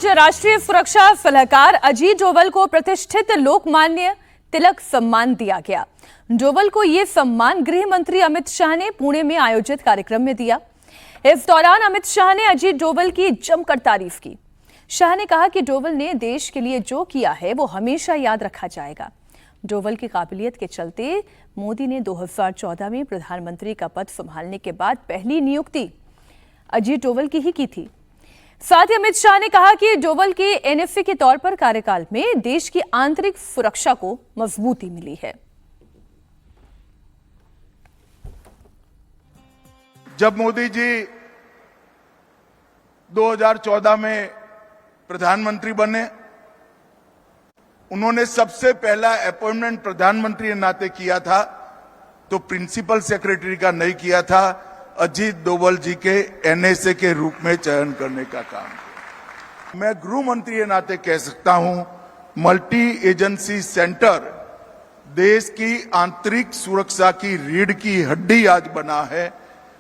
राष्ट्रीय सुरक्षा सलाहकार अजीत डोवल को प्रतिष्ठित लोकमान्य तिलक सम्मान दिया गया। डोवल को यह सम्मान गृह मंत्री अमित शाह ने पुणे में आयोजित कार्यक्रम में दिया। इस दौरान अमित शाह ने अजीत डोवल की जमकर तारीफ की। शाह ने कहा कि डोवल ने देश के लिए जो किया है वो हमेशा याद रखा जाएगा। डोवल की काबिलियत के चलते मोदी ने 2014 में प्रधानमंत्री का पद संभालने के बाद पहली नियुक्ति अजीत डोवल की ही की थी। साथ ही अमित शाह ने कहा कि डोवल के एनएसए के तौर पर कार्यकाल में देश की आंतरिक सुरक्षा को मजबूती मिली है। जब मोदी जी 2014 में प्रधानमंत्री बने, उन्होंने सबसे पहला अपॉइंटमेंट प्रधानमंत्री के नाते किया था, तो प्रिंसिपल सेक्रेटरी का नहीं किया था, अजीत डोवल जी के एनएसए के रूप में चयन करने का काम किया। मैं गृह मंत्री के नाते कह सकता हूं, मल्टी एजेंसी सेंटर देश की आंतरिक सुरक्षा की रीढ़ की हड्डी आज बना है।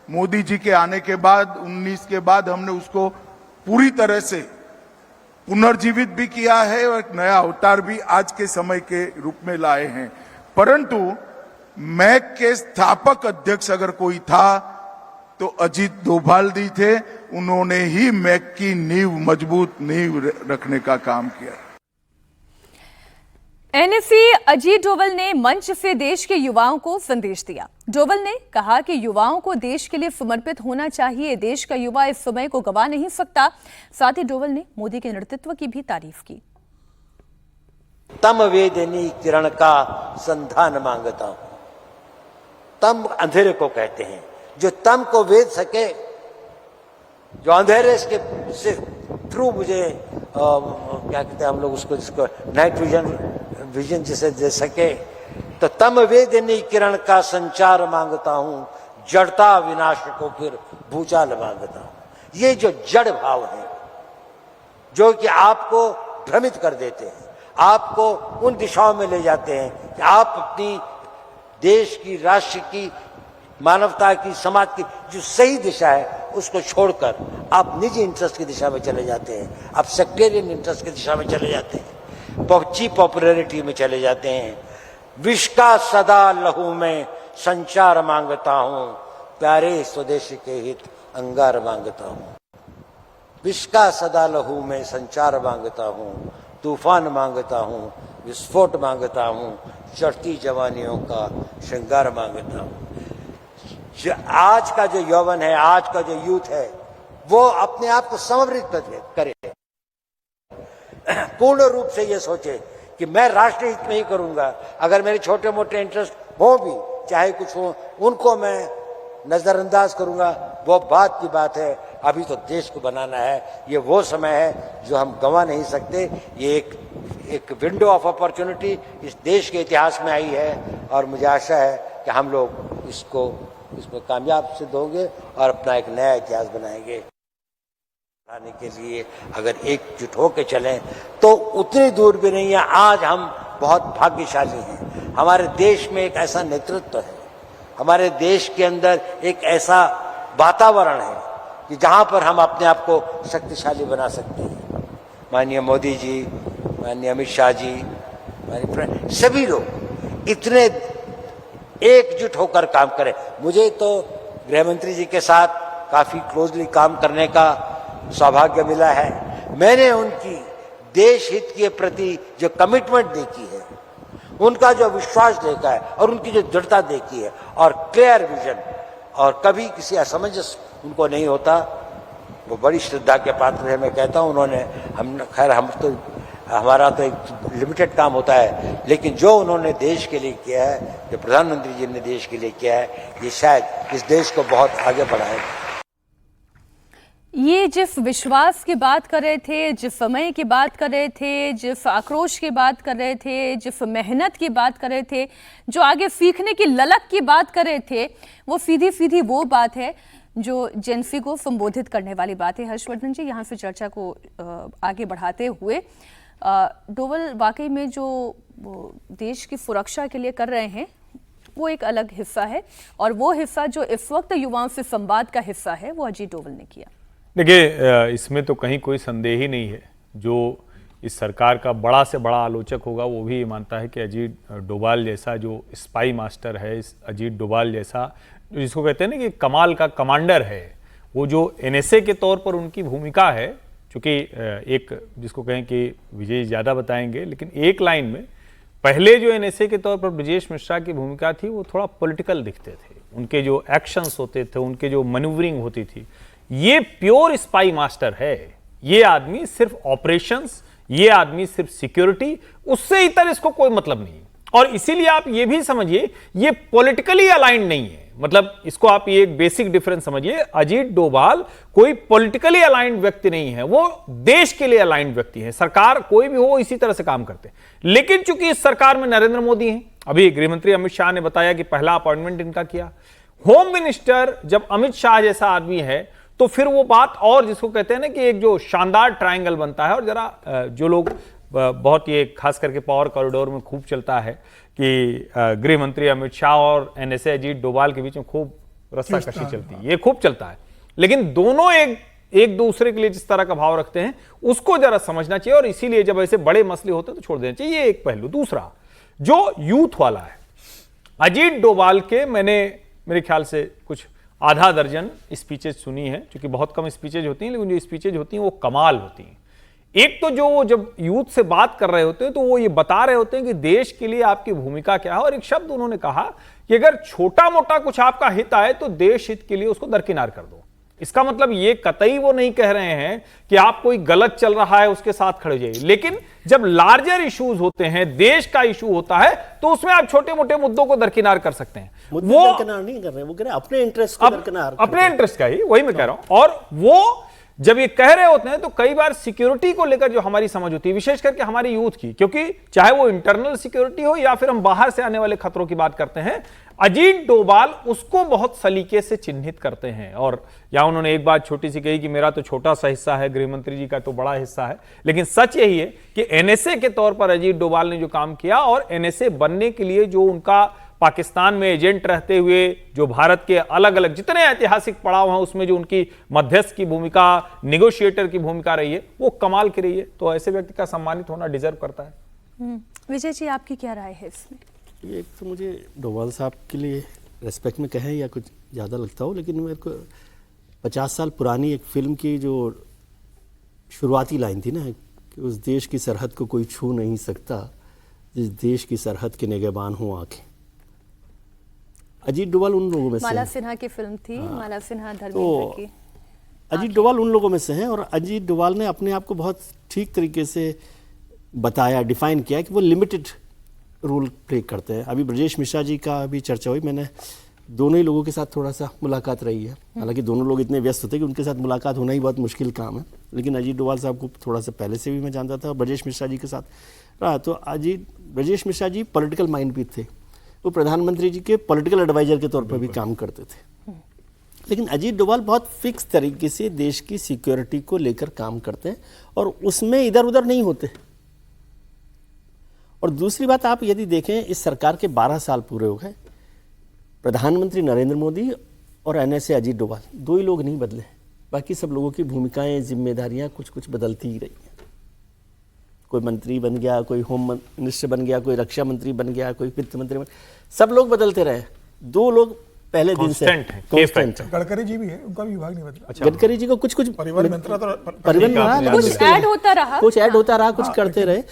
मोदी जी के आने के बाद 19 के बाद हमने उसको पूरी तरह से पुनर्जीवित भी किया है और एक नया अवतार भी आज के समय के रूप में लाए हैं। परंतु मैक के स्थापक अध्यक्ष अगर कोई था तो अजीत डोभाल जी थे। उन्होंने ही मैक की नींव मजबूत नींव रखने का काम किया। एनएसए अजीत डोवल ने मंच से देश के युवाओं को संदेश दिया। डोवल ने कहा कि युवाओं को देश के लिए समर्पित होना चाहिए। देश का युवा इस समय को गवा नहीं सकता। साथ ही डोवल ने मोदी के नेतृत्व की भी तारीफ की। तम वेदनी किरण का संधान मांगता हूं। तम अंधेरे को कहते हैं, जो तम को वेद सके, जो अंधेरे से थ्रू मुझे क्या कहते हैं हम लोग उसको, जिसको नाइट विजन जिसे दे सके, तो तम वेदनी किरण का संचार मांगता हूं। जड़ता विनाश को फिर भूचाल मांगता हूं। ये जो जड़ भाव है जो कि आपको भ्रमित कर देते हैं, आपको उन दिशाओं में ले जाते हैं कि आप अपनी देश की, राष्ट्र की, मानवता की, समाज की जो सही दिशा है उसको छोड़कर आप निजी इंटरेस्ट की दिशा में चले जाते हैं, आप सेक्टेरियन इंटरेस्ट की दिशा में चले जाते हैं, चीप पॉपुलैरिटी में चले जाते हैं। विष का सदा लहू में संचार मांगता हूं, प्यारे स्वदेश के हित अंगार मांगता हूं। विष का सदा लहू में संचार मांगता हूं, तूफान मांगता हूं, विस्फोट मांगता हूं, चढ़ती जवानियों का श्रृंगार मांगता हूं। आज का जो यौवन है, आज का जो यूथ है, वो अपने आप को समर्पित करे, पूर्ण रूप से ये सोचे कि मैं राष्ट्र हित में ही करूंगा। अगर मेरे छोटे मोटे इंटरेस्ट हो भी, चाहे कुछ हो, उनको मैं नजरअंदाज करूंगा, वो बात की बात है। अभी तो देश को बनाना है। ये वो समय है जो हम गंवा नहीं सकते। ये एक विंडो ऑफ अपॉर्चुनिटी इस देश के इतिहास में आई है और मुझे आशा है कि हम लोग इसमें कामयाब सिद्ध होंगे और अपना एक नया इतिहास बनाएंगे। बनाने के लिए अगर एकजुट होकर चलें तो उतनी दूर भी नहीं है। आज हम बहुत भाग्यशाली हैं। हमारे देश में एक ऐसा नेतृत्व है, हमारे देश के अंदर एक ऐसा वातावरण है कि जहां पर हम अपने आप को शक्तिशाली बना सकते हैं। माननीय मोदी जी, माननीय अमित शाह जी, माननीय सभी लोग इतने एकजुट होकर काम करें। मुझे तो गृह मंत्री जी के साथ काफी क्लोजली काम करने का सौभाग्य मिला है। मैंने उनकी देश हित के प्रति जो कमिटमेंट देखी है, उनका जो विश्वास देखा है और उनकी जो दृढ़ता देखी है और क्लियर विजन, और कभी किसी असमंजस उनको नहीं होता, वो बड़ी श्रद्धा के पात्र है। मैं कहता हूं उन्होंने, हमारा तो एक लिमिटेड काम होता है, लेकिन जो उन्होंने देश के लिए किया है, जो प्रधानमंत्री जी ने देश के लिए किया है, ये शायद इस देश को बहुत आगे बढ़ाएगा। ये जिस विश्वास की बात कर रहे थे, जिस समय की बात कर रहे थे, जिस आक्रोश की बात कर रहे थे, जिस मेहनत की बात कर रहे थे, जो आगे सीखने की ललक की बात कर रहे थे, वो सीधी सीधी वो बात है जो जेनसी को संबोधित करने वाली बात है। हर्षवर्धन जी, यहाँ से चर्चा को आगे बढ़ाते हुए, डोवल वाकई में जो देश की सुरक्षा के लिए कर रहे हैं वो एक अलग हिस्सा है, और वो हिस्सा जो इस वक्त युवाओं से संवाद का हिस्सा है वो अजीत डोवल ने किया। देखिए, इसमें तो कहीं कोई संदेह ही नहीं है जो इस सरकार का बड़ा से बड़ा आलोचक होगा वो भी मानता है कि अजीत डोभाल जैसा जो स्पाई मास्टर है, इस अजीत डोभाल जैसा जिसको कहते हैं ना कि कमाल का कमांडर है, वो जो एनएसए के तौर पर उनकी भूमिका है, चूँकि एक जिसको कहें कि विजय ज़्यादा बताएंगे, लेकिन एक लाइन में पहले जो एनएसए के तौर पर ब्रजेश मिश्रा की भूमिका थी वो थोड़ा पॉलिटिकल दिखते थे, उनके जो एक्शंस होते थे, उनके जो मैन्यूवरिंग होती थी। ये प्योर स्पाई मास्टर है, ये आदमी सिर्फ ऑपरेशंस, ये आदमी सिर्फ सिक्योरिटी, उससे इतर इसको कोई मतलब नहीं। और इसीलिए आप ये भी समझिए ये पॉलिटिकली अलाइंड नहीं है, मतलब इसको आप ये एक बेसिक डिफरेंस समझिए। अजीत डोभाल कोई पॉलिटिकली अलाइंड व्यक्ति नहीं है, वो देश के लिए अलाइंड व्यक्ति है। सरकार कोई भी हो इसी तरह से काम करते हैं, लेकिन चूंकि इस सरकार में नरेंद्र मोदी हैं, अभी गृहमंत्री अमित शाह ने बताया कि पहला अपॉइंटमेंट इनका किया। होम मिनिस्टर जब अमित शाह जैसा आदमी है तो फिर वो बात और जिसको कहते हैं ना कि एक जो शानदार ट्रायंगल बनता है। और जरा जो लोग बहुत ये खास करके पावर कॉरिडोर में खूब चलता है कि गृह मंत्री अमित शाह और एनएसए अजीत डोभाल के बीच में खूब रस्साकशी चलती है, ये खूब चलता है, लेकिन दोनों एक दूसरे के लिए जिस तरह का भाव रखते हैं उसको जरा समझना चाहिए। और इसीलिए जब ऐसे बड़े मसले होते हैं तो छोड़ देना चाहिए, ये एक पहलू। दूसरा जो यूथ वाला है, अजीत डोभाल के मैंने मेरे ख्याल से कुछ आधा दर्जन स्पीचेज सुनी है, क्योंकि बहुत कम स्पीचेज होती हैं, लेकिन जो स्पीचेज होती हैं वो कमाल होती हैं। एक तो जो वो जब यूथ से बात कर रहे होते हैं तो वो ये बता रहे होते हैं कि देश के लिए आपकी भूमिका क्या है, और एक शब्द उन्होंने कहा कि अगर छोटा मोटा कुछ आपका हित आए तो देश हित के लिए उसको दरकिनार कर दो। इसका मतलब ये कतई वो नहीं कह रहे हैं कि आप कोई गलत चल रहा है उसके साथ खड़े जाइए, लेकिन जब लार्जर इश्यूज होते हैं, देश का इशू होता है, तो उसमें आप छोटे मोटे मुद्दों को दरकिनार कर सकते हैं। वो दरकिनार नहीं कर रहे, वो कह रहे हैं अपने इंटरेस्ट को दरकिनार, अपने इंटरेस्ट का ही, वही मैं कह रहा हूं। और वो जब ये कह रहे होते हैं तो कई बार सिक्योरिटी को लेकर जो हमारी समझ होती है, विशेष करके हमारी यूथ की, क्योंकि चाहे वो इंटरनल सिक्योरिटी हो या फिर हम बाहर से आने वाले खतरों की बात करते हैं, अजीत डोभाल उसको बहुत सलीके से चिन्हित करते हैं। और या उन्होंने एक बात छोटी सी कही कि मेरा तो छोटा सा हिस्सा है, गृहमंत्री जी का तो बड़ा हिस्सा है, लेकिन सच यही है कि एनएसए के तौर पर अजीत डोभाल ने जो काम किया और एनएसए बनने के लिए जो उनका पाकिस्तान में एजेंट रहते हुए जो भारत के अलग अलग जितने ऐतिहासिक पड़ाव हैं उसमें जो उनकी मध्यस्थ की भूमिका, नेगोशिएटर की भूमिका रही है, वो कमाल की रही है। तो ऐसे व्यक्ति का सम्मानित होना डिजर्व करता है। विजय जी, आपकी क्या राय है इसमें? एक तो मुझे डोभाल साहब के लिए रेस्पेक्ट में कहें या कुछ ज़्यादा लगता हो, लेकिन मेरे को 50 साल पुरानी एक फिल्म की जो शुरुआती लाइन थी ना कि उस देश की सरहद को कोई छू नहीं सकता जिस देश की सरहद के निगहबान हो आंखें, अजीत डोभाल उन लोगों में से माला सिन्हा की फिल्म थी, माला सिन्हा धर्मेंद्र तो की। अजीत डोभाल उन लोगों में से हैं, और अजीत डोभाल ने अपने आप को बहुत ठीक तरीके से बताया, डिफाइन किया कि वो लिमिटेड रोल प्ले करते हैं। अभी ब्रजेश मिश्रा जी का भी चर्चा हुई, मैंने दोनों ही लोगों के साथ थोड़ा सा मुलाकात रही है, हालांकि दोनों लोग इतने व्यस्त होते हैं कि उनके साथ मुलाकात होना ही बहुत मुश्किल काम है, लेकिन अजीत डोभाल साहब को थोड़ा सा पहले से भी मैं जानता था, और ब्रजेश मिश्रा जी के साथ रहा। तो ब्रजेश मिश्रा जी पॉलिटिकल माइंड भी थे, वो प्रधानमंत्री जी के पॉलिटिकल एडवाइजर के तौर पर भी काम करते थे, लेकिन अजीत डोभाल बहुत फिक्स तरीके से देश की सिक्योरिटी को लेकर काम करते हैं और उसमें इधर उधर नहीं होते। और दूसरी बात, आप यदि देखें इस सरकार के 12 साल पूरे हो गए, प्रधानमंत्री नरेंद्र मोदी और एनएसए अजीत डोभाल, दो ही लोग नहीं बदले, बाकी सब लोगों की भूमिकाएं, जिम्मेदारियां कुछ कुछ बदलती ही रही हैं। कोई मंत्री बन गया, कोई होम मिनिस्टर बन गया, कोई रक्षा मंत्री बन गया, कोई वित्त मंत्री बन गया, सब लोग बदलते रहे, दो लोग पहले दिन से कांस्टेंट है। गडकरी जी भी है, उनका भी विभाग नहीं बदला। अच्छा। गडकरी जी को कुछ परिवहन मंत्री कुछ ऐड होता रहा, कुछ करते रहे,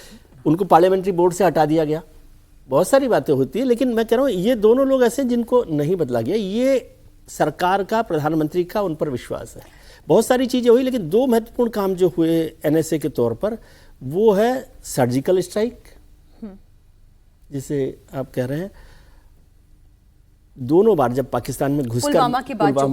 उनको पार्लियामेंट्री बोर्ड से हटा दिया गया, बहुत सारी बातें होती है, लेकिन मैं कह रहा हूँ ये दोनों लोग ऐसे जिनको नहीं बदला गया। ये सरकार का, प्रधानमंत्री का उन पर विश्वास है। बहुत सारी चीजें हुई, लेकिन दो महत्वपूर्ण काम जो हुए एनएसए के तौर पर, वो है सर्जिकल स्ट्राइक, जिसे आप कह रहे हैं, दोनों बार जब पाकिस्तान में घुसकर पुलवामा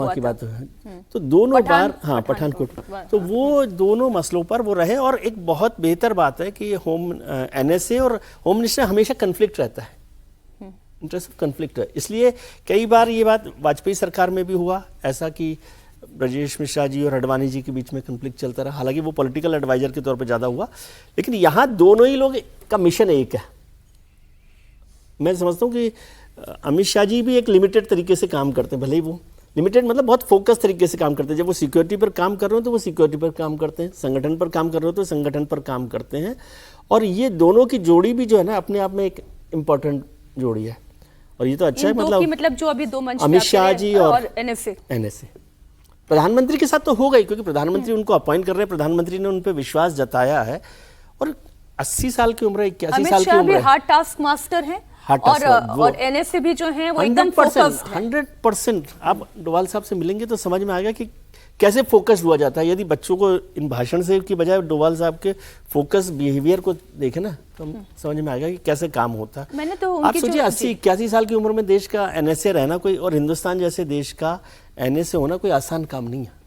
की बात हुई तो दोनों बार, हाँ, पठानकोट, तो वो दोनों मसलों पर वो रहे। और एक बहुत बेहतर बात है कि एनएसए और होम मिनिस्टर हमेशा कन्फ्लिक्ट रहता है, इंटरेस्ट ऑफ कन्फ्लिक्ट है। इसलिए कई बार ये बात वाजपेयी सरकार में भी हुआ ऐसा कि ब्रजेश मिश्रा जी और अडवाणी जी के बीच में कन्फ्लिक्ट चलता रहा, हालांकि वो पॉलिटिकल एडवाइजर के तौर पे ज़्यादा हुआ, लेकिन यहाँ दोनों ही लोग का मिशन एक है। मैं समझता हूँ कि अमित शाह जी भी एक लिमिटेड तरीके से काम करते हैं, भले ही वो लिमिटेड मतलब बहुत फोकस तरीके से काम करते हैं। जब वो सिक्योरिटी पर काम कर रहे हो तो वो सिक्योरिटी पर काम करते हैं, संगठन पर काम कर रहे हो तो संगठन पर काम करते हैं। और ये दोनों की जोड़ी भी जो है ना अपने आप में एक इम्पॉर्टेंट जोड़ी है। और ये तो अच्छा है, इन दो की मतलब जो अभी दो मंच पे अमित आपके शाह हैं जी और एनएसए। एनएसए प्रधानमंत्री के साथ तो हो गई, क्योंकि प्रधानमंत्री उनको अपॉइंट कर रहे हैं, प्रधानमंत्री ने उन पर विश्वास जताया है। और 80 साल की उम्र है, 81 अमित साल की शाह भी उम्र है। हार्ड टास्क मास्टर हैं Hard task वो- और एनएसए भी जो है वो एकदम फोकस्ड है। 100% आप डोभाल साहब से मिलेंगे तो समझ में आएगा कि कैसे फोकस हुआ जाता है। यदि बच्चों को इन भाषण से की बजाय डोभाल साहब के फोकस बिहेवियर को देखें ना तो हम समझ में आएगा कि कैसे काम होता है। मैंने तो आप उनकी सोचिए जो- 80-81 साल की उम्र में देश का एनएसए रहना कोई, और हिंदुस्तान जैसे देश का एनएसए होना कोई आसान काम नहीं है।